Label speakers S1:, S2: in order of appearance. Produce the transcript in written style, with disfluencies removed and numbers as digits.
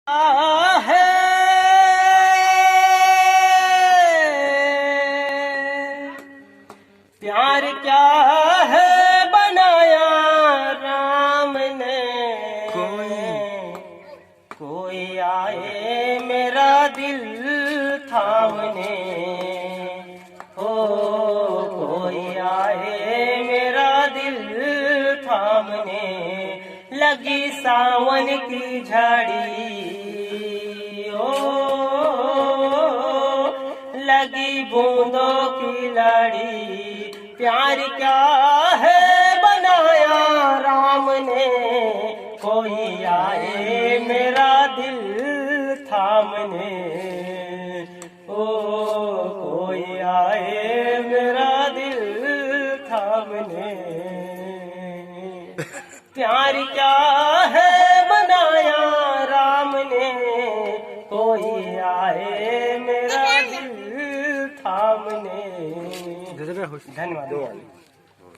S1: है प्यार क्या है बनाया राम ने। कोई आए मेरा दिल थामने, हो कोई आए मेरा दिल थामने। लगी सावन की झाड़ी, लगी बूंदों की लाड़ी। प्यार क्या है बनाया राम ने। कोई आए मेरा दिल थामने, ओ कोई आए मेरा दिल थामने। प्यार क्या है बनाया राम ने। कोई आए मेरा दिल थामने।
S2: धन्यवाद।